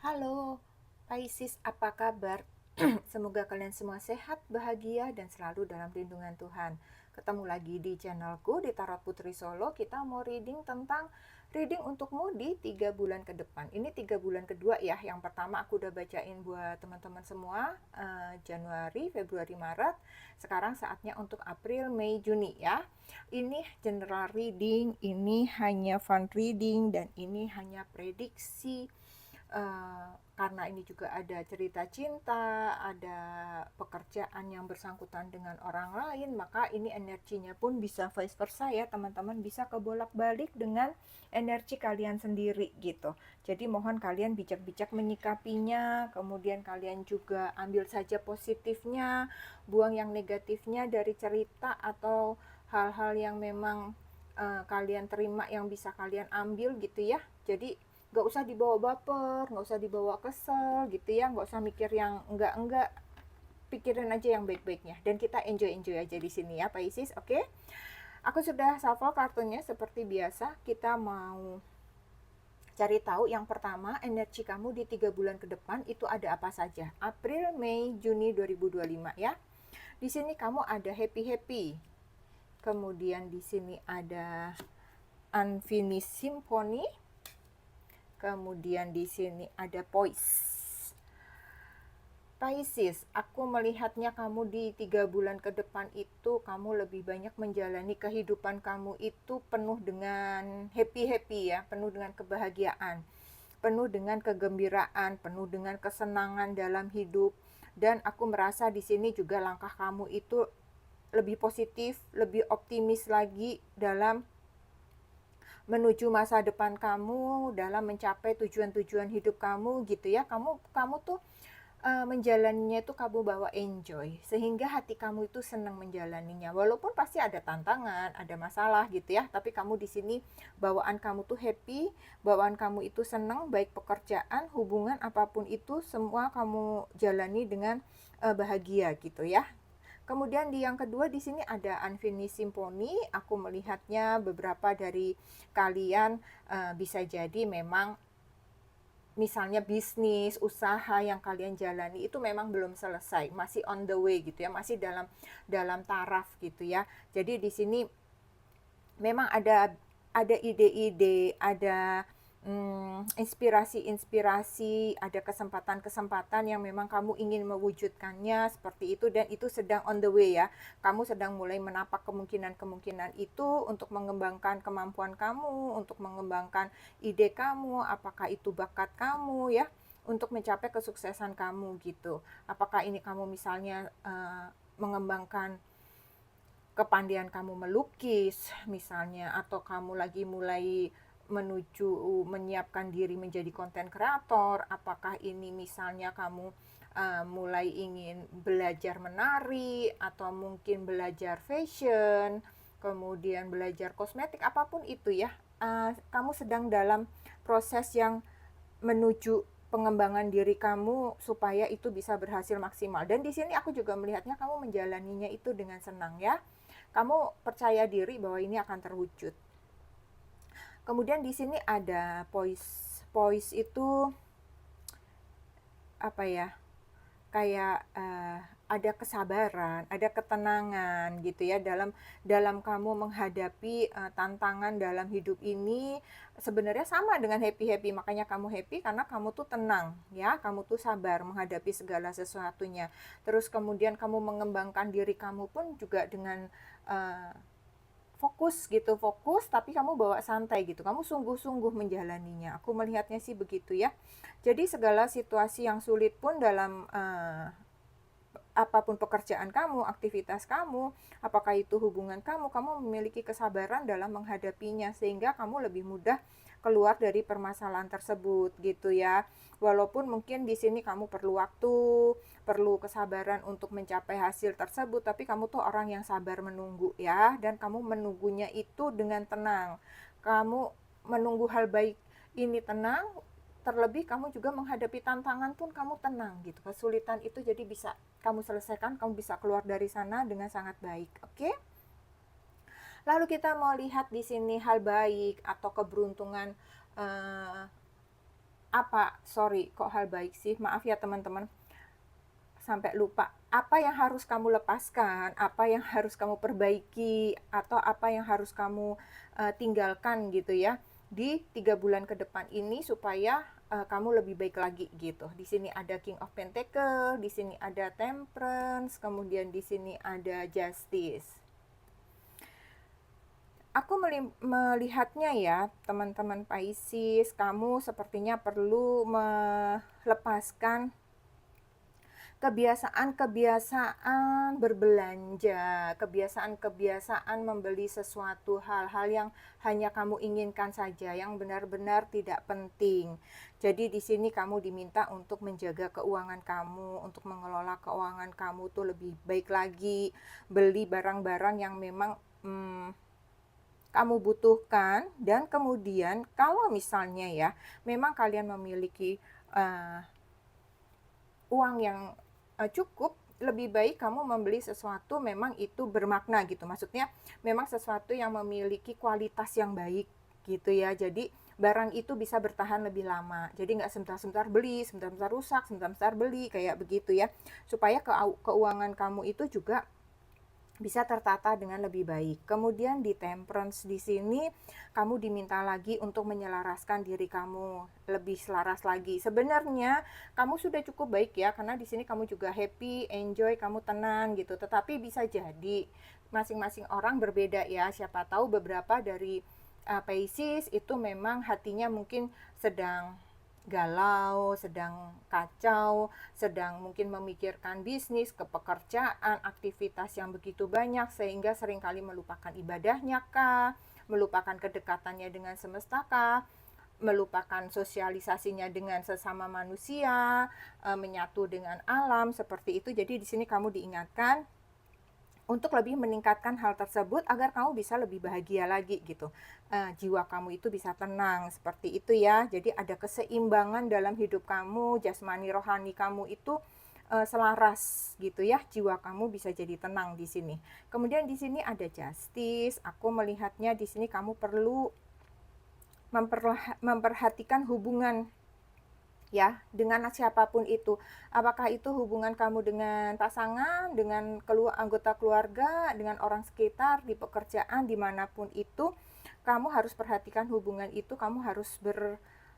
Halo, Pisces, apa kabar? Semoga kalian semua sehat, bahagia, dan selalu dalam lindungan Tuhan. Ketemu lagi di channelku di Tarot Putri Solo. Kita mau reading tentang reading untukmu di 3 bulan ke depan. Ini 3 bulan kedua ya. Yang pertama aku udah bacain buat teman-teman semua, Januari, Februari, Maret. Sekarang saatnya untuk April, Mei, Juni ya. Ini general reading, ini hanya fun reading, dan ini hanya prediksi. Karena ini juga ada cerita cinta, ada pekerjaan yang bersangkutan dengan orang lain, maka ini energinya pun bisa vice versa ya teman-teman, bisa kebolak-balik dengan energi kalian sendiri gitu. Jadi mohon kalian bijak-bijak menyikapinya, kemudian kalian juga ambil saja positifnya, buang yang negatifnya dari cerita atau hal-hal yang memang kalian terima yang bisa kalian ambil gitu ya. Jadi nggak usah dibawa baper, nggak usah dibawa kesel gitu ya, nggak usah mikir yang enggak, pikirin aja yang baik-baiknya, dan kita enjoy aja di sini ya Pisces. Oke, aku sudah shuffle kartunya seperti biasa. Kita mau cari tahu yang pertama, energi kamu di 3 bulan ke depan itu ada apa saja. April, Mei, Juni 2025 ya. Di sini kamu ada happy, kemudian di sini ada unfinished symphony, kemudian di sini ada poise. Pisces, aku melihatnya kamu di 3 bulan ke depan itu kamu lebih banyak menjalani kehidupan kamu itu penuh dengan happy ya, penuh dengan kebahagiaan, penuh dengan kegembiraan, penuh dengan kesenangan dalam hidup. Dan aku merasa di sini juga langkah kamu itu lebih positif, lebih optimis lagi dalam menuju masa depan kamu, dalam mencapai tujuan-tujuan hidup kamu gitu ya. Kamu tuh menjalaninya itu kamu bawa enjoy, sehingga hati kamu itu senang menjalaninya. Walaupun pasti ada tantangan, ada masalah gitu ya, tapi kamu di sini bawaan kamu tuh happy, bawaan kamu itu senang, baik pekerjaan, hubungan apapun itu semua kamu jalani dengan bahagia gitu ya. Kemudian di yang kedua di sini ada unfinished symphony. Aku melihatnya beberapa dari kalian bisa jadi memang misalnya bisnis, usaha yang kalian jalani itu memang belum selesai, masih on the way gitu ya, masih dalam taraf gitu ya. Jadi di sini memang ada ide-ide, ada inspirasi-inspirasi, ada kesempatan-kesempatan yang memang kamu ingin mewujudkannya seperti itu, dan itu sedang on the way ya. Kamu sedang mulai menapak kemungkinan-kemungkinan itu untuk mengembangkan kemampuan kamu, untuk mengembangkan ide kamu, apakah itu bakat kamu ya, untuk mencapai kesuksesan kamu gitu. Apakah ini kamu misalnya mengembangkan kepandian kamu melukis misalnya, atau kamu lagi mulai menuju menyiapkan diri menjadi konten kreator, apakah ini misalnya kamu mulai ingin belajar menari, atau mungkin belajar fashion, kemudian belajar kosmetik, apapun itu ya, kamu sedang dalam proses yang menuju pengembangan diri kamu supaya itu bisa berhasil maksimal. Dan di sini aku juga melihatnya kamu menjalaninya itu dengan senang ya. Kamu percaya diri bahwa ini akan terwujud. Kemudian di sini ada poise. Poise itu apa ya? Kayak ada kesabaran, ada ketenangan gitu ya dalam kamu menghadapi tantangan dalam hidup ini. Sebenarnya sama dengan happy, makanya kamu happy karena kamu tuh tenang ya, kamu tuh sabar menghadapi segala sesuatunya. Terus kemudian kamu mengembangkan diri kamu pun juga dengan uh, fokus gitu, fokus tapi kamu bawa santai gitu, kamu sungguh-sungguh menjalaninya. Aku melihatnya sih begitu ya. Jadi segala situasi yang sulit pun dalam apapun pekerjaan kamu, aktivitas kamu, apakah itu hubungan kamu memiliki kesabaran dalam menghadapinya, sehingga kamu lebih mudah keluar dari permasalahan tersebut gitu ya. Walaupun mungkin di sini kamu perlu waktu, perlu kesabaran untuk mencapai hasil tersebut, tapi kamu tuh orang yang sabar menunggu ya, dan kamu menunggunya itu dengan tenang. Kamu menunggu hal baik ini tenang, terlebih kamu juga menghadapi tantangan pun kamu tenang gitu. Kesulitan itu jadi bisa kamu selesaikan, kamu bisa keluar dari sana dengan sangat baik. Oke? Lalu kita mau lihat di sini hal baik atau keberuntungan Sorry, kok hal baik sih? Maaf ya teman-teman, sampai lupa. Apa yang harus kamu lepaskan, apa yang harus kamu perbaiki, atau apa yang harus kamu tinggalkan gitu ya di 3 bulan ke depan ini supaya kamu lebih baik lagi gitu. Di sini ada King of Pentacle, di sini ada Temperance, kemudian di sini ada Justice. Aku melihatnya ya, teman-teman Pisces, kamu sepertinya perlu melepaskan kebiasaan berbelanja, kebiasaan-kebiasaan membeli sesuatu hal-hal yang hanya kamu inginkan saja, yang benar-benar tidak penting. Jadi di sini kamu diminta untuk menjaga keuangan kamu, untuk mengelola keuangan kamu tuh lebih baik lagi, beli barang-barang yang memang kamu butuhkan, dan kemudian kalau misalnya ya, memang kalian memiliki uang yang cukup, lebih baik kamu membeli sesuatu memang itu bermakna gitu. Maksudnya memang sesuatu yang memiliki kualitas yang baik gitu ya. Jadi barang itu bisa bertahan lebih lama. Jadi nggak sebentar-sebentar beli, sebentar-sebentar rusak, sebentar-sebentar beli, kayak begitu ya. Supaya keuangan kamu itu juga bisa tertata dengan lebih baik. Kemudian di Temperance di sini kamu diminta lagi untuk menyelaraskan diri kamu lebih selaras lagi. Sebenarnya kamu sudah cukup baik ya, karena di sini kamu juga happy, enjoy, kamu tenang gitu. Tetapi bisa jadi masing-masing orang berbeda ya. Siapa tahu beberapa dari Pisces itu memang hatinya mungkin sedang galau, sedang kacau, sedang mungkin memikirkan bisnis, kepekerjaan, aktivitas yang begitu banyak sehingga seringkali melupakan ibadahnya kah, melupakan kedekatannya dengan semesta kah, melupakan sosialisasinya dengan sesama manusia, menyatu dengan alam seperti itu. Jadi di sini kamu diingatkan untuk lebih meningkatkan hal tersebut agar kamu bisa lebih bahagia lagi gitu. Jiwa kamu itu bisa tenang seperti itu ya. Jadi ada keseimbangan dalam hidup kamu, jasmani rohani kamu itu selaras gitu ya. Jiwa kamu bisa jadi tenang di sini. Kemudian di sini ada Justice. Aku melihatnya di sini kamu perlu memperhatikan hubungan ya dengan siapapun itu. Apakah itu hubungan kamu dengan pasangan, dengan anggota keluarga, dengan orang sekitar, di pekerjaan, dimanapun itu, kamu harus perhatikan hubungan itu, kamu harus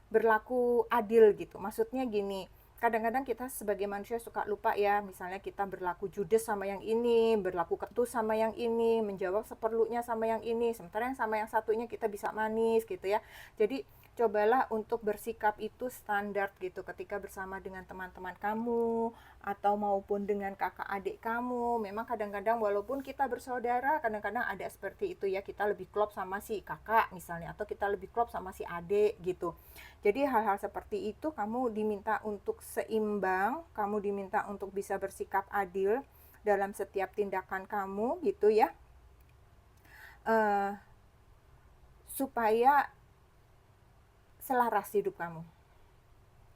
berlaku adil gitu. Maksudnya gini, kadang-kadang kita sebagai manusia suka lupa ya, misalnya kita berlaku judes sama yang ini, berlaku ketus sama yang ini, menjawab seperlunya sama yang ini, sementara yang sama yang satunya kita bisa manis gitu ya. Jadi cobalah untuk bersikap itu standar gitu ketika bersama dengan teman-teman kamu atau maupun dengan kakak adik kamu. Memang kadang-kadang walaupun kita bersaudara, kadang-kadang ada seperti itu ya, kita lebih klop sama si kakak misalnya, atau kita lebih klop sama si adik gitu. Jadi hal-hal seperti itu kamu diminta untuk seimbang, kamu diminta untuk bisa bersikap adil dalam setiap tindakan kamu gitu ya, supaya selaras hidup kamu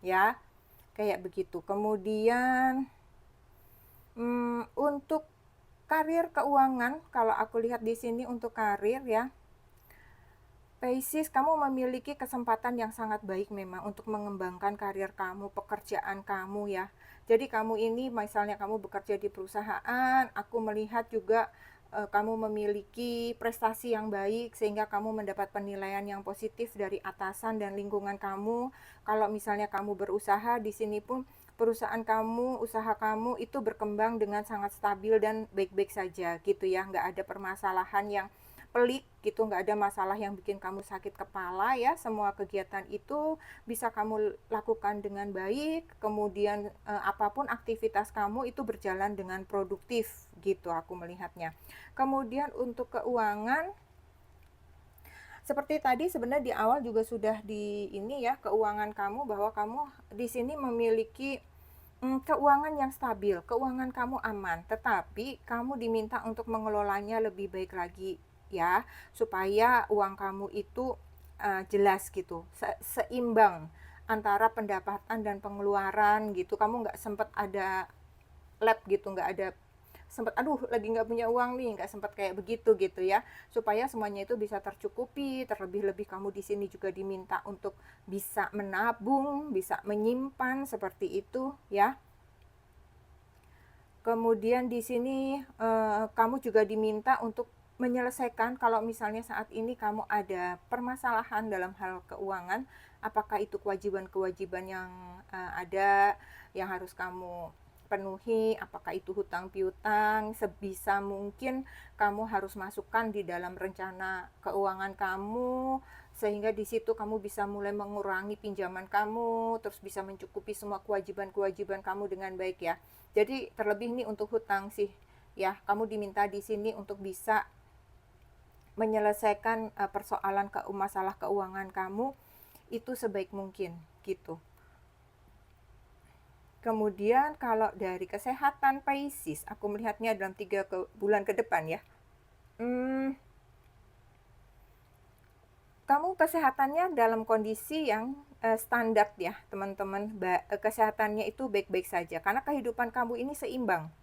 ya, kayak begitu. Kemudian untuk karir keuangan, kalau aku lihat di sini untuk karir ya, Pisces, kamu memiliki kesempatan yang sangat baik memang untuk mengembangkan karir kamu, pekerjaan kamu ya. Jadi kamu ini misalnya kamu bekerja di perusahaan, aku melihat juga kamu memiliki prestasi yang baik sehingga kamu mendapat penilaian yang positif dari atasan dan lingkungan kamu. Kalau misalnya kamu berusaha, di sini pun perusahaan kamu, usaha kamu itu berkembang dengan sangat stabil dan baik-baik saja gitu ya. Nggak ada permasalahan yang pelik gitu, nggak ada masalah yang bikin kamu sakit kepala ya. Semua kegiatan itu bisa kamu lakukan dengan baik, kemudian apapun aktivitas kamu itu berjalan dengan produktif gitu aku melihatnya. Kemudian untuk keuangan, seperti tadi sebenarnya di awal juga sudah di ini ya, keuangan kamu, bahwa kamu di sini memiliki keuangan yang stabil, keuangan kamu aman, tetapi kamu diminta untuk mengelolanya lebih baik lagi ya, supaya uang kamu itu jelas gitu, seimbang antara pendapatan dan pengeluaran gitu. Kamu nggak sempat ada lab gitu, nggak ada sempat aduh lagi nggak punya uang nih, nggak sempat kayak begitu gitu ya. Supaya semuanya itu bisa tercukupi, terlebih-lebih kamu di sini juga diminta untuk bisa menabung, bisa menyimpan seperti itu ya. Kemudian di sini kamu juga diminta untuk menyelesaikan kalau misalnya saat ini kamu ada permasalahan dalam hal keuangan, apakah itu kewajiban-kewajiban yang ada yang harus kamu penuhi, apakah itu hutang piutang, sebisa mungkin kamu harus masukkan di dalam rencana keuangan kamu sehingga di situ kamu bisa mulai mengurangi pinjaman kamu, terus bisa mencukupi semua kewajiban-kewajiban kamu dengan baik ya. Jadi terlebih nih untuk hutang sih ya, kamu diminta di sini untuk bisa menyelesaikan persoalan masalah keuangan kamu itu sebaik mungkin gitu. Kemudian kalau dari kesehatan Pisces, aku melihatnya dalam 3 bulan ke depan ya. Kamu kesehatannya dalam kondisi yang standar ya teman-teman. Kesehatannya itu baik-baik saja karena kehidupan kamu ini seimbang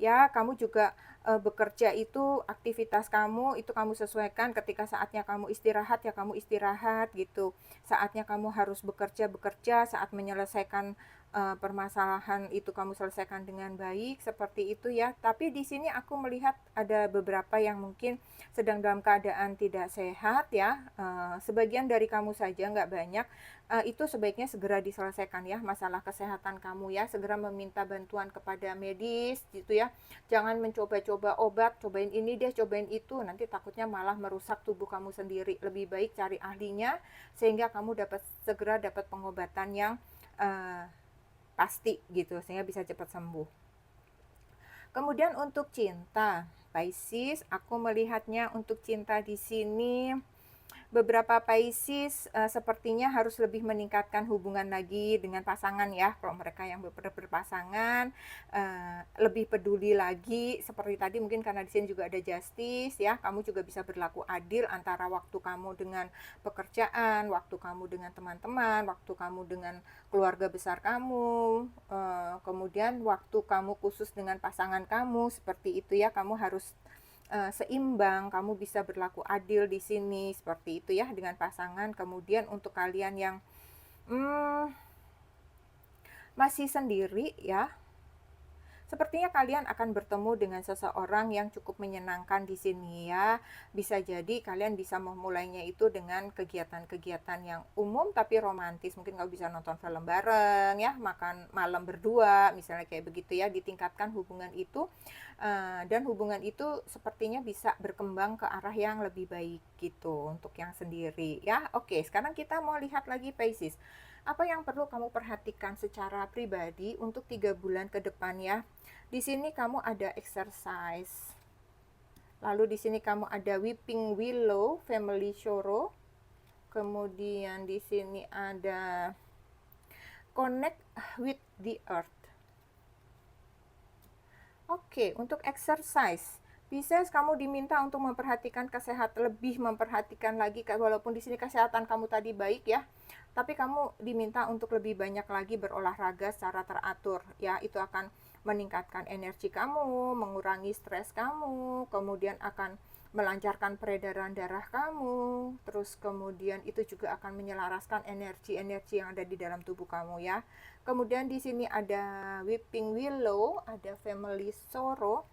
ya. Kamu juga bekerja itu aktivitas kamu itu kamu sesuaikan, ketika saatnya kamu istirahat ya kamu istirahat gitu, saatnya kamu harus bekerja saat menyelesaikan permasalahan itu kamu selesaikan dengan baik seperti itu ya. Tapi di sini aku melihat ada beberapa yang mungkin sedang dalam keadaan tidak sehat ya. Sebagian dari kamu saja, nggak banyak. Itu sebaiknya segera diselesaikan ya masalah kesehatan kamu ya, segera meminta bantuan kepada medis gitu ya. Jangan mencoba-coba obat, cobain ini deh, cobain itu, nanti takutnya malah merusak tubuh kamu sendiri. Lebih baik cari ahlinya sehingga kamu segera dapat pengobatan yang pasti gitu sehingga bisa cepat sembuh. Kemudian untuk cinta, Pisces, aku melihatnya untuk cinta di sini beberapa Pisces sepertinya harus lebih meningkatkan hubungan lagi dengan pasangan ya. Kalau mereka yang berpasangan lebih peduli lagi seperti tadi, mungkin karena di sini juga ada justice ya. Kamu juga bisa berlaku adil antara waktu kamu dengan pekerjaan, waktu kamu dengan teman-teman, waktu kamu dengan keluarga besar kamu, kemudian waktu kamu khusus dengan pasangan kamu seperti itu ya. Kamu harus seimbang, kamu bisa berlaku adil di sini seperti itu ya dengan pasangan. Kemudian untuk kalian yang masih sendiri ya, sepertinya kalian akan bertemu dengan seseorang yang cukup menyenangkan di sini ya. Bisa jadi kalian bisa memulainya itu dengan kegiatan-kegiatan yang umum tapi romantis. Mungkin kau bisa nonton film bareng ya, makan malam berdua, misalnya kayak begitu ya. Ditingkatkan hubungan itu dan hubungan itu sepertinya bisa berkembang ke arah yang lebih baik gitu untuk yang sendiri ya. Oke, sekarang kita mau lihat lagi Pisces. Apa yang perlu kamu perhatikan secara pribadi untuk 3 bulan ke depan ya? Di sini kamu ada exercise. Lalu di sini kamu ada weeping willow, family sorrow. Kemudian di sini ada connect with the earth. Oke, untuk exercise, Pisces, kamu diminta untuk memperhatikan kesehatan, lebih memperhatikan lagi, walaupun di sini kesehatan kamu tadi baik ya, tapi kamu diminta untuk lebih banyak lagi berolahraga secara teratur ya. Itu akan meningkatkan energi kamu, mengurangi stres kamu, kemudian akan melancarkan peredaran darah kamu, terus kemudian itu juga akan menyelaraskan energi-energi yang ada di dalam tubuh kamu ya. Kemudian di sini ada weeping willow, ada family sorrow.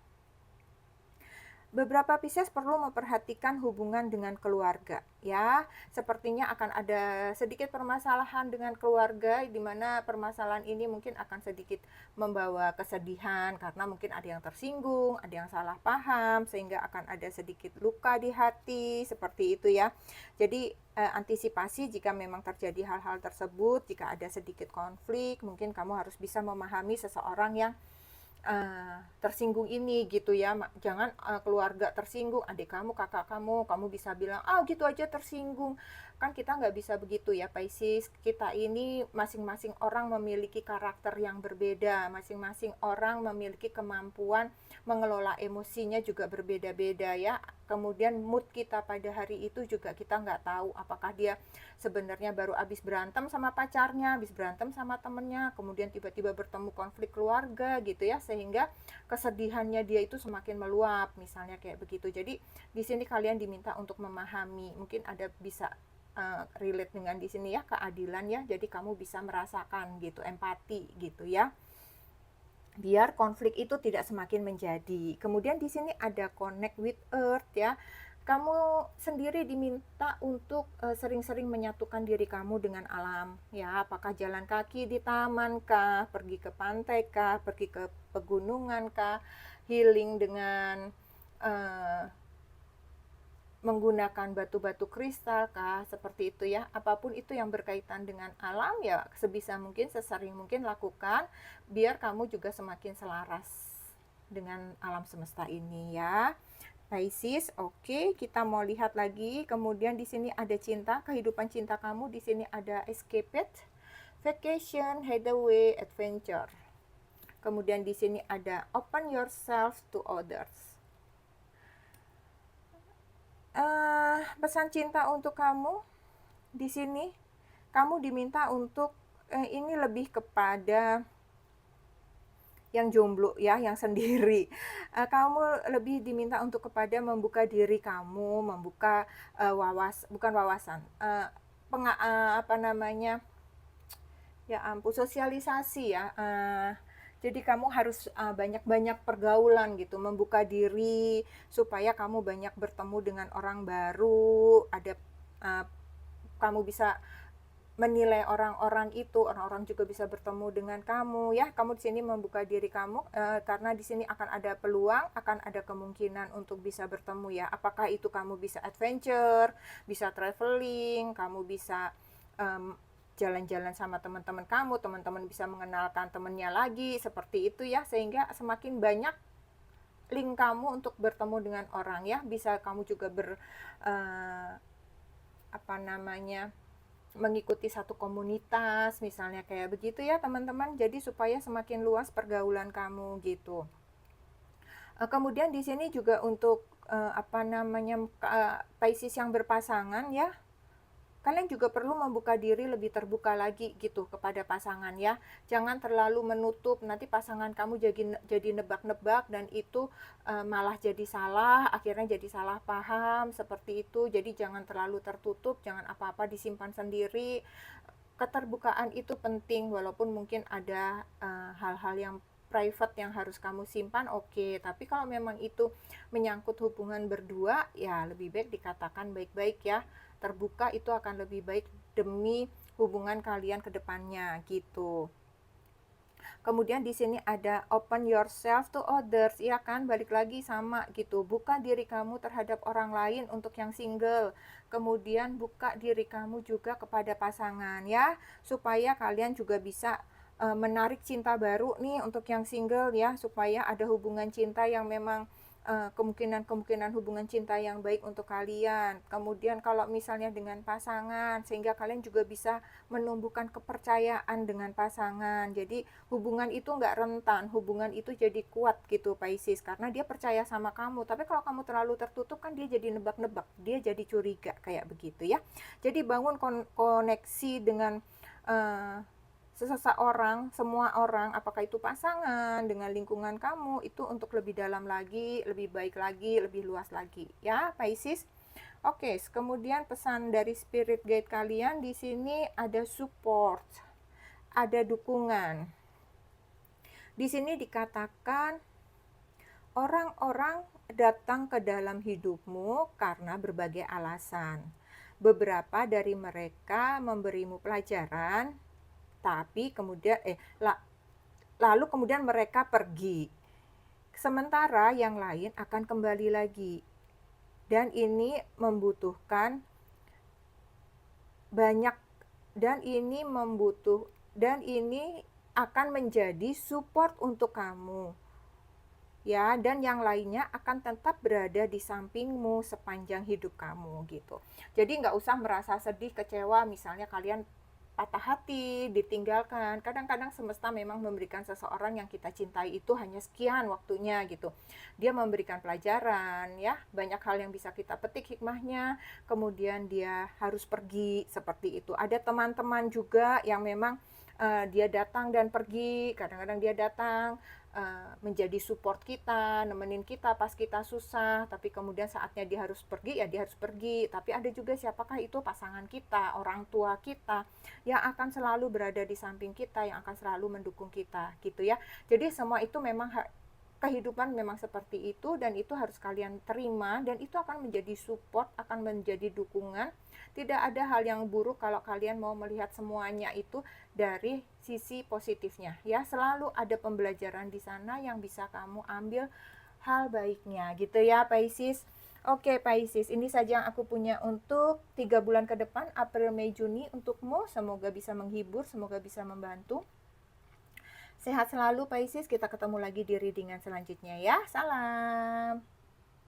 Beberapa Pisces perlu memperhatikan hubungan dengan keluarga ya. Sepertinya akan ada sedikit permasalahan dengan keluarga, di mana permasalahan ini mungkin akan sedikit membawa kesedihan karena mungkin ada yang tersinggung, ada yang salah paham, sehingga akan ada sedikit luka di hati seperti itu ya. Jadi antisipasi jika memang terjadi hal-hal tersebut, jika ada sedikit konflik, mungkin kamu harus bisa memahami seseorang yang tersinggung ini gitu ya. Jangan keluarga tersinggung, adik kamu, kakak kamu bisa bilang gitu aja tersinggung, Kan kita nggak bisa begitu ya Pisces, kita ini masing-masing orang memiliki karakter yang berbeda, masing-masing orang memiliki kemampuan mengelola emosinya juga berbeda-beda ya. Kemudian mood kita pada hari itu juga kita nggak tahu apakah dia sebenarnya baru habis berantem sama pacarnya, habis berantem sama temennya, kemudian tiba-tiba bertemu konflik keluarga gitu ya, sehingga kesedihannya dia itu semakin meluap, misalnya kayak begitu. Jadi di sini kalian diminta untuk memahami, mungkin ada bisa relate dengan di sini ya, keadilan ya, jadi kamu bisa merasakan gitu, empati gitu ya, biar konflik itu tidak semakin menjadi. Kemudian di sini ada connect with earth ya. Kamu sendiri diminta untuk sering-sering menyatukan diri kamu dengan alam ya. Apakah jalan kaki di taman kah, pergi ke pantai kah, pergi ke pegunungan kah, healing dengan menggunakan batu-batu kristal kah, seperti itu ya. Apapun itu yang berkaitan dengan alam ya, sebisa mungkin, sesering mungkin lakukan biar kamu juga semakin selaras dengan alam semesta ini ya. Pisces, oke, kita mau lihat lagi. Kemudian di sini ada cinta, kehidupan cinta kamu. Di sini ada escape, vacation, hideaway, adventure. Kemudian di sini ada open yourself to others. Pesan cinta untuk kamu di sini, kamu diminta untuk ini lebih kepada yang jomblo ya, yang sendiri. Kamu lebih diminta untuk kepada membuka diri kamu, membuka bukan wawasan, apa namanya? Ya ampun, sosialisasi ya. Jadi kamu harus banyak-banyak pergaulan gitu, membuka diri supaya kamu banyak bertemu dengan orang baru, ada kamu bisa menilai orang-orang itu, orang-orang juga bisa bertemu dengan kamu ya. Kamu di sini membuka diri kamu karena di sini akan ada peluang, akan ada kemungkinan untuk bisa bertemu ya. Apakah itu kamu bisa adventure, bisa traveling, kamu bisa jalan-jalan sama teman-teman kamu, teman-teman bisa mengenalkan temannya lagi, seperti itu ya, sehingga semakin banyak link kamu untuk bertemu dengan orang ya. Bisa kamu juga mengikuti satu komunitas, misalnya kayak begitu ya teman-teman. Jadi supaya semakin luas pergaulan kamu gitu. Kemudian di sini juga untuk Pisces yang berpasangan ya, kalian juga perlu membuka diri lebih terbuka lagi gitu kepada pasangan ya. Jangan terlalu menutup, nanti pasangan kamu jadi nebak-nebak dan itu malah jadi salah, akhirnya jadi salah paham seperti itu. Jadi jangan terlalu tertutup, jangan apa-apa disimpan sendiri. Keterbukaan itu penting, walaupun mungkin ada hal-hal yang private yang harus kamu simpan, oke. Tapi kalau memang itu menyangkut hubungan berdua, ya lebih baik dikatakan baik-baik ya. Terbuka itu akan lebih baik demi hubungan kalian ke depannya gitu. Kemudian di sini ada open yourself to others, ya kan? Balik lagi sama gitu. Buka diri kamu terhadap orang lain untuk yang single. Kemudian buka diri kamu juga kepada pasangan ya, supaya kalian juga bisa menarik cinta baru nih untuk yang single ya, supaya ada hubungan cinta yang memang kemungkinan hubungan cinta yang baik untuk kalian. Kemudian kalau misalnya dengan pasangan, sehingga kalian juga bisa menumbuhkan kepercayaan dengan pasangan. Jadi hubungan itu nggak rentan, hubungan itu jadi kuat gitu Pisces, karena dia percaya sama kamu. Tapi kalau kamu terlalu tertutup kan dia jadi nebak-nebak, dia jadi curiga kayak begitu ya. Jadi bangun koneksi dengan seseorang, semua orang, apakah itu pasangan, dengan lingkungan kamu, itu untuk lebih dalam lagi, lebih baik lagi, lebih luas lagi ya Pisces. Oke, kemudian pesan dari spirit guide kalian di sini ada support, ada dukungan. Di sini dikatakan orang-orang datang ke dalam hidupmu karena berbagai alasan. Beberapa dari mereka memberimu pelajaran, tapi kemudian lalu kemudian mereka pergi. Sementara yang lain akan kembali lagi. Dan ini membutuhkan banyak, dan ini akan menjadi support untuk kamu. ya, dan yang lainnya akan tetap berada di sampingmu sepanjang hidup kamu gitu. Jadi nggak usah merasa sedih, kecewa, misalnya kalian patah hati, ditinggalkan. Kadang-kadang semesta memang memberikan seseorang yang kita cintai itu hanya sekian waktunya gitu. Dia memberikan pelajaran ya, banyak hal yang bisa kita petik hikmahnya, kemudian dia harus pergi seperti itu. Ada teman-teman juga yang memang dia datang dan pergi, kadang-kadang dia datang menjadi support kita, nemenin kita pas kita susah, tapi kemudian saatnya dia harus pergi, ya dia harus pergi. Tapi ada juga siapakah itu pasangan kita, orang tua kita, yang akan selalu berada di samping kita, yang akan selalu mendukung kita, gitu ya. Jadi semua itu memang kehidupan memang seperti itu, dan itu harus kalian terima, dan itu akan menjadi support, akan menjadi dukungan. Tidak ada hal yang buruk kalau kalian mau melihat semuanya itu dari sisi positifnya ya. Selalu ada pembelajaran di sana yang bisa kamu ambil hal baiknya gitu ya Pisces. Oke Pisces, ini saja yang aku punya untuk 3 bulan ke depan, April, Mei, Juni untukmu. Semoga bisa menghibur, semoga bisa membantu. Sehat selalu Pisces, kita ketemu lagi di readingan selanjutnya ya. Salam.